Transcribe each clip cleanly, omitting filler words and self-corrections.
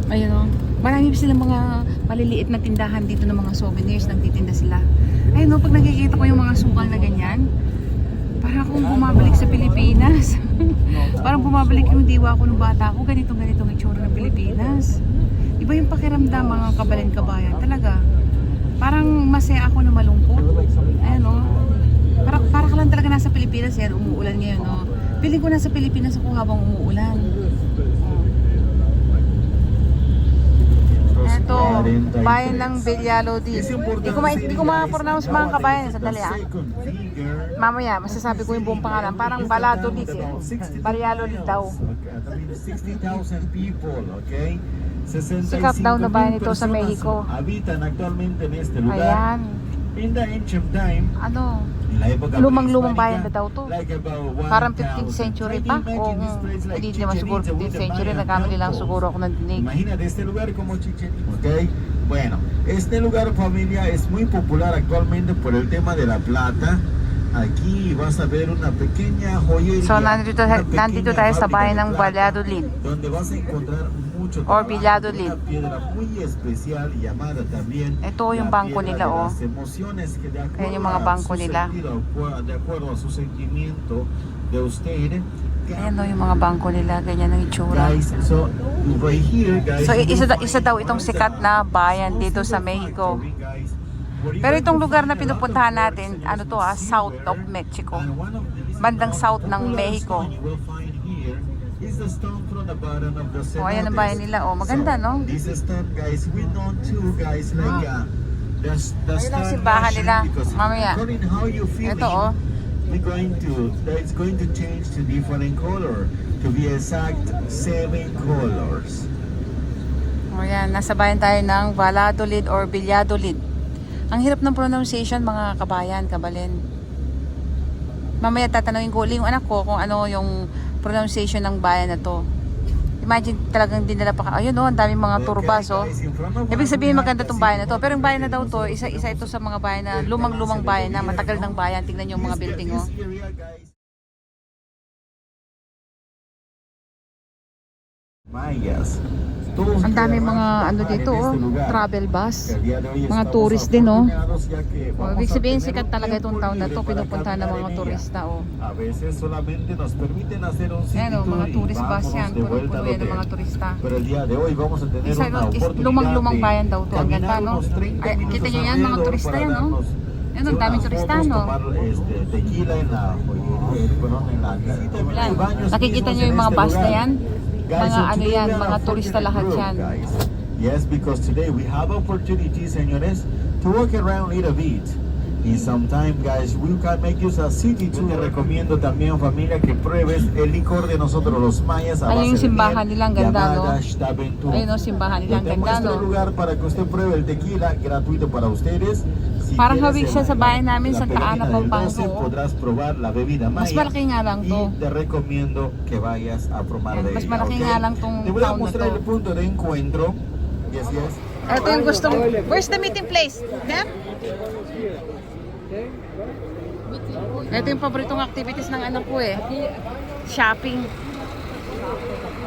Ayun o. Marami silang mga maliliit na tindahan dito ng mga souvenirs. Nagtitinda sila. Ayun o, pag nakikita ko yung mga sukal na ganyan, parang akong bumabalik sa Pilipinas. Parang bumabalik yung diwa ko nung bata ko. Ganitong itsura ng Pilipinas. Iba yung pakiramdam, mga kabayan-kabayan. Talaga. Parang masaya ako na malungkot. Ayun o. Para ka lang talaga nasa Pilipinas. Yan, umuulan ngayon o. Piling ko nasa Pilipinas ako habang umuulan. Ito, bayan ng Valladolid. Hindi ko ma-pronounce mga kabayan. Sandali ah. Mamaya, masasabi ko yung buong pangalan. Parang Valladolid eh. Valladolid daw. 60,000 people, okay? Sikat daw na bayan ito sa Mexico. Ayan. In the ancient time, Ano? Lumang-lumang bayan na daw to. Parang 15th century pa. O hindi naman siguro 15th century. Nagkamali lang siguro ako ng dinig. Imagínate este lugar como Chichen Itza, ¿ok? Bueno, este lugar, familia, es muy popular actualmente por el tema de la plata. Aquí vas a ver una pequeña joyería. So nandito tayo sa bayan ng Valladolid. Donde vas a encontrar mucho Or trabajo, Valladolid. una piedra muy especial llamada también Ito yung la bangko piedra nila de oh. las emociones, que de Ayan yung mga acuerdo a bangko su nila. sentido, de acuerdo a su sentimiento de usted. Ayan o yung mga bangko nila. Ganyan ang itsura. Guys, so right here, guys. So isa daw itong sikat na bayan dito sa Mexico. Pero itong lugar na pinupuntahan natin, ano to ah, south of Mexico. Bandang south ng Mexico. O ayan ang bayan nila oh. Maganda no? This stone, guys, we know too, guys, like Ayun ang simbahan nila. Mamaya. Ito oh. It's going to change to different color. To be exact, 7 colors. O yan, nasa bayan tayo ng Valladolid or Valladolid. Ang hirap ng pronunciation mga kabayan, kabalin. Mamaya tatanungin ko ulit yung anak ko kung ano yung pronunciation ng bayan na to. Imagine talagang dinala pa ka. Ayun oh, ang daming mga turbas oh. Ibig sabihin maganda tong bayan na to. Pero yung bayan na daw to, isa ito sa mga bayan na lumang-lumang bayan na matagal ng bayan. Tingnan yung mga building oh. Mayas. Ang dami mga ano dito oh, travel bus. Mga tourist din oh. Ibig sabihin sikat talaga itong town na to, pinupuntahan ng mga turista oh. Ayan oh, mga tourist bus yan, puno-puno yan ng mga turista. Isa lumang-lumang bayan daw to, ang ganda no. Ay, kita nyo yan, mga turista yan no. Yan, ang daming turista no. Yan. Nakikita nyo yung mga bus na yan. Mga ano yan, mga turista lahat yan. Yes, because today we have opportunity, señores, to walk around a little bit. Y sometime, guys, we can make use a city tour. Te recomiendo también, familia, que pruebes el licor de nosotros los mayas. Ayun yung simbahan nila, ang ganda no. Ayun yung simbahan nila, ang ganda no. Lugar para que usted pruebe el tequila gratuito para ustedes. Parang hawig siya sa bahay namin sa Taana, Pampanga. Podrás probar la bebida maya. Mas malaki nga lang to. Y te recomiendo que vayas a probar de Mas ella, malaki okay? nga lang tong Te voy a town na mostrar to. el punto de encuentro. Yes, yes. Ito yung gustong, where's the meeting place? There? Ito yung paboritong activities ng anak ko eh. Shopping.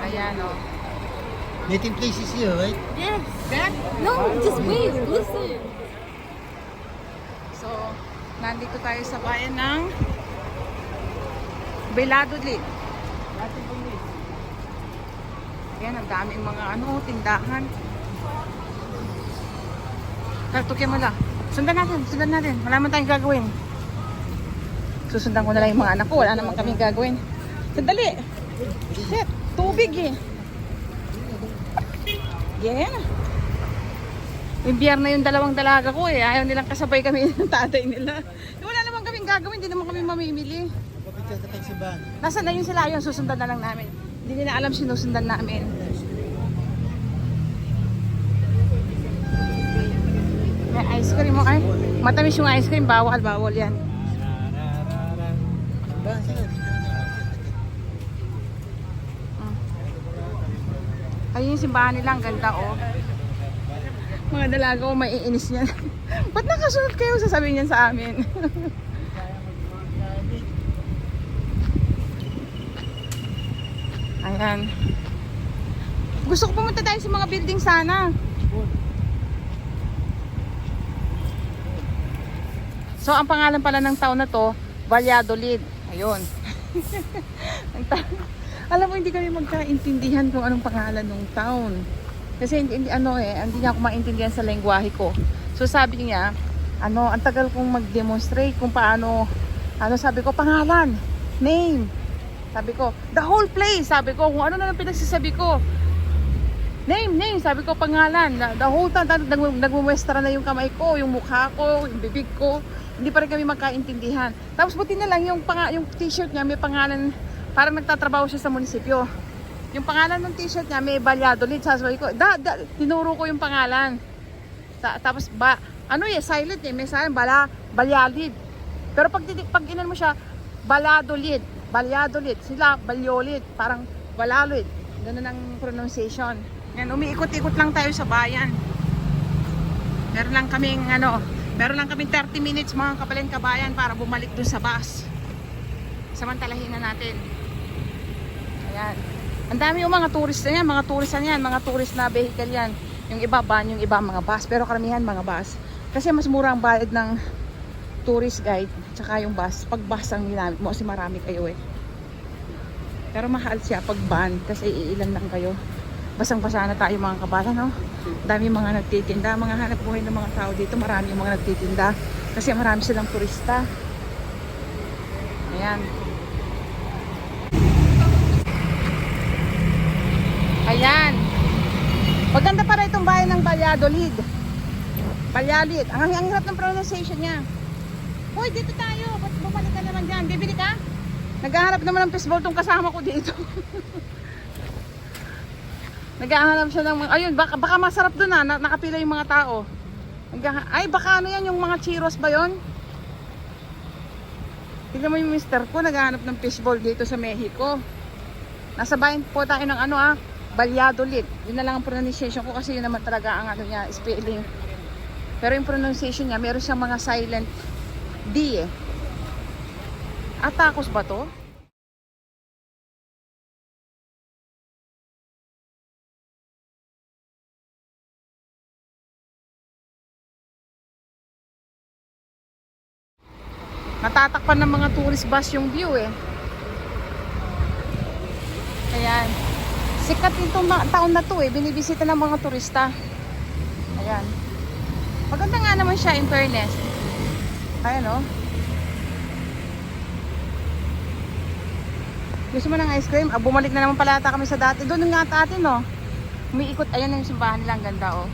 Ayan o. Meeting place is here, right? Yes. There? No, just wait. Listen. So, nandito tayo sa bayan ng Valladolid. Ayan, ang daming mga ano, tindahan. Tukyan mo lang. Sundan natin. Wala naman tayong gagawin. Susundan ko na lang yung mga anak ko. Wala naman kaming gagawin. Sandali. Shit, tubig eh. Yeah. Imbiyar na yung dalawang dalaga ko eh. Ayaw nilang kasabay kami ng tatay nila. Wala naman kaming gagawin. Hindi naman kami mamimili. Nasaan na yun sila? Ayun, susundan na lang namin. Hindi nila alam sinusundan namin. May ice cream mo ay. Matamis yung ice cream. Bawal yan. Ayun yung simbahan nila. Ang ganda oh. Mga dalaga ko maiinis niyan. Ba't nakasunod kayo? Sasabihin niyan sa amin. Ayan. Gusto ko pumunta tayo sa mga building sana. So, ang pangalan pala ng town na to, Valladolid. Ayun. Alam mo, hindi kami magkaintindihan kung anong pangalan ng town. Kasi hindi niya ako maintindihan sa lengguwahe ko. So, sabi niya, ang tagal kong mag-demonstrate kung paano, sabi ko, pangalan, name. Sabi ko, the whole place. Sabi ko, kung ano na lang pinagsasabi ko. Name, sabi ko, pangalan. The whole time, nagmuwestra na yung kamay ko, yung mukha ko, yung bibig ko. Hindi pa rin kami magkaintindihan. Tapos buti na lang yung t-shirt niya may pangalan, parang nagtatrabaho siya sa munisipyo. Yung pangalan ng t-shirt niya may Valladolid. Sabi ko, tinuro ko yung pangalan. Tapos silent may silent, Valladolid. Pero pag inan mo siya, Valladolid, sila Valladolid, parang Valladolid. Ganun ang pronunciation. Yan, umiikot-ikot lang tayo sa bayan. Meron lang kaming 30 minutes mga kapaleng kabayan para bumalik dun sa bus. Samantalahin na natin. Ayan. Ang dami yung mga tourist na yan, mga tourist na vehicle yan. Yung iba van, yung iba mga bus, pero karamihan mga bus. Kasi mas mura ang bayad ng tourist guide tsaka yung bus. Pag bus ang ginamit mo kasi marami kayo eh. Pero mahal siya pag van kasi iilan lang kayo. Basang-basa na tayo mga kabayan, no? Dami mga nagtitinda, mga hanap buhay ng mga tao dito, marami yung mga nagtitinda kasi marami silang turista. Ayan. Ayan. Maganda para itong bayan ng Valladolid. Valladolid. Ang hirap ng pronunciation niya. Hoy, dito tayo. Ba't bumalik ka naman dyan? Bibili ka? Naghahanap naman ng fishball tong kasama ko dito. Naghahanap siya ng ayun, baka masarap doon nakapila yung mga tao. Ay, baka yan, yung mga churros ba yun? Tignan mo yung mister ko, naghahanap ng fishball dito sa Mexico. Nasa bayan po tayo ng Valladolid. Yun na lang ang pronunciation ko kasi yun naman talaga ang niya, spelling. Pero yung pronunciation niya, meron siyang mga silent D eh. Tacos ba to? Natatakpan ng mga tourist bus yung view eh. Ayan. Sikat itong taon na to eh. Binibisita ng mga turista. Ayan. Maganda nga naman siya in fairness. Ayan o. Gusto mo ng ice cream? Bumalik na naman pala kami sa dati. Doon nga atin o. Umiikot. Ayan yung simbahan nila. Ang ganda o.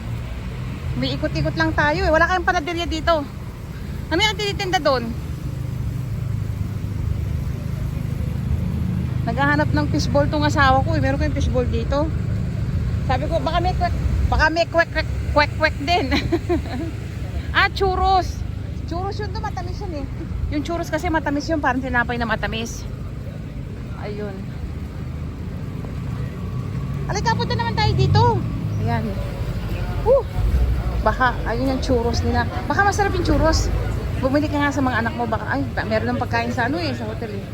Umiikot-ikot lang tayo eh. Wala kayong panaderya dito. Ano yung tinitinda doon? Naghahanap ng fishball tong asawa ko eh. Meron kayong fishball dito. Sabi ko baka may kwek din. Churros. Churros yun to, matamis yun eh. Yung churros kasi matamis yun, parang tinapay na matamis. Ayun. Alika, punta naman tayo dito. Ayan. Baka, ayun yung churros nila. Baka masarap yung churros. Bumili ka nga sa mga anak mo. Baka, meron ng pagkain sa sa hotel eh.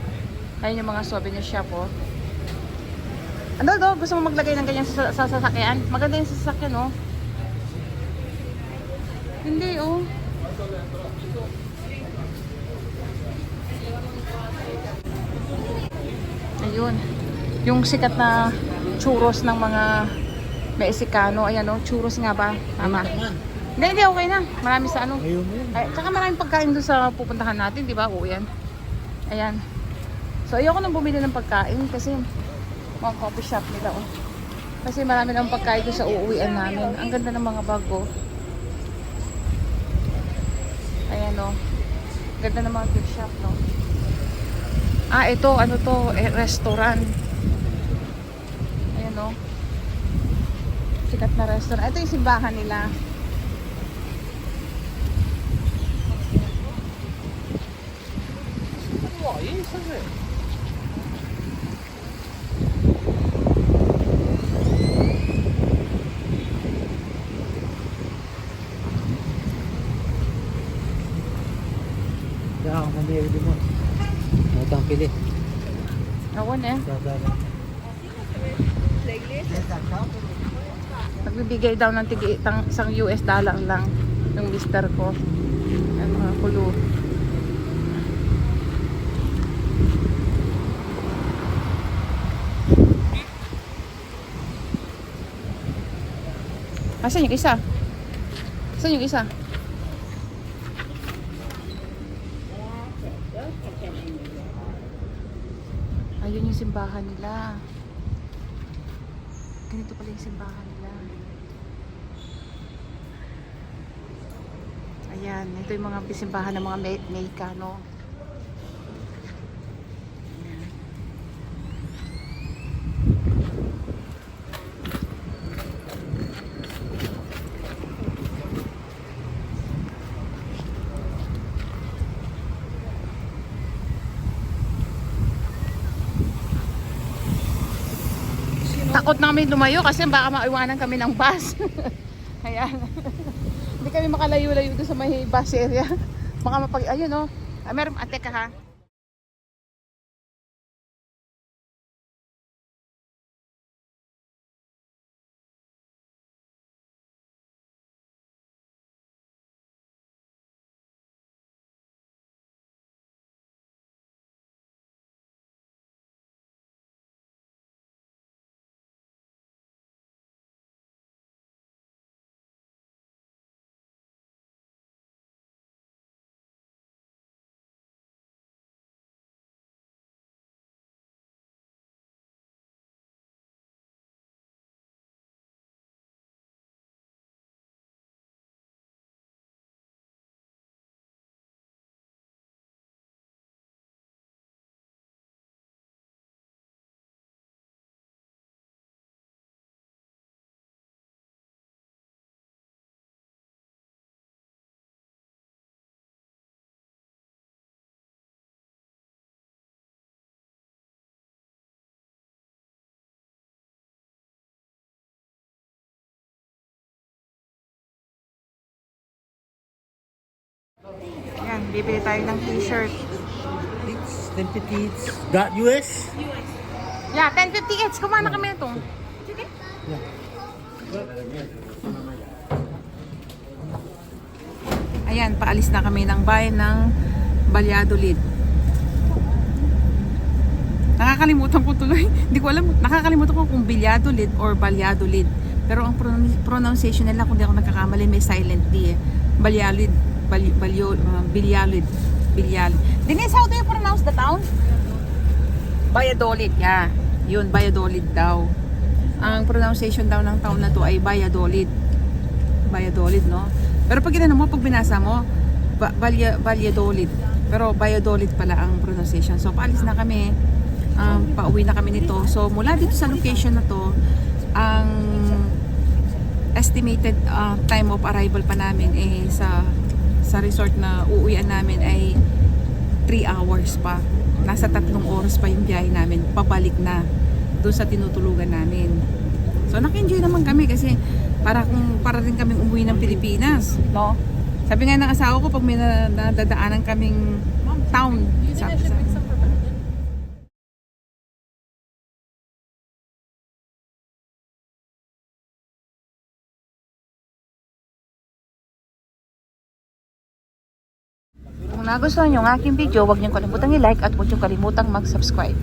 Ayun yung mga souvenir shop oh. Gusto mo maglagay ng ganyan sa sasakyan? Maganda yung sasakyan oh. Hindi oh. Ayun. Yung sikat na churros ng mga Mexicano. Ayan oh, churros nga ba? Tama. Hindi, okay na. Marami sa Ay, tsaka maraming pagkain doon sa pupuntahan natin, di ba? Oo yan. Ayan. So ayoko nang bumili ng pagkain kasi mga coffee shop nila oh. Kasi marami nang pagkain doon sa uuwian namin. Ang ganda ng mga bago. Ayan oh. Ganda ng mga gift shop no. Ito restaurant. Ayan oh. Sikat na restaurant. Ito yung simbahan nila. Hindi mo. Matang pili. Awan eh. Like this? Magbibigay daw ng isang US dollar lang yung mister ko. Ang mga kulo. Asan yung isa? Asan yung isa? Ayun yung simbahan nila. Ganito pala yung simbahan nila. Ayan, ito yung mga simbahan ng mga Mexicano. Takot na kami lumayo kasi baka maiwanan kami ng bus. Ayan. Hindi kami makalayo-layo doon sa may bus area. Baka ayun oh. Meron, teka ha. Ayan, bibili tayo ng t-shirt. It's 1050 each. Got US? Yeah, 10.50 each. Kumana kami na ito. Yeah. Ayan, paalis na kami ng bayan ng Valladolid. Nakakalimutan ko tuloy. Hindi ko alam. Nakakalimutan ko kung Valladolid or Valladolid. Pero ang pronunciation nila, kung di ako nagkakamali, may silent D eh. Valladolid. Valladolid. Denise, how do you pronounce the town? Valladolid, yeah. Yun, Valladolid daw. Ang pronunciation daw ng town na to ay Valladolid. Valladolid, no? Pero pag ginano mo, pag binasa mo, Valladolid. Pero Valladolid pala ang pronunciation. So, paalis na kami. Pauwi na kami nito. So, mula dito sa location na to, ang estimated time of arrival pa namin eh sa resort na uuwian namin ay 3 hours pa. Nasa 3 oras pa yung biyahe namin. Pabalik na doon sa tinutulugan namin. So, naka-enjoy naman kami kasi para rin kaming umuwi ng Pilipinas, no? Sabi nga ng asawa ko pag may nadadaanan kaming town, sabi sa Kung nagustuhan nyo ang aking video, huwag niyong kalimutang i-like at huwag niyong kalimutang mag-subscribe.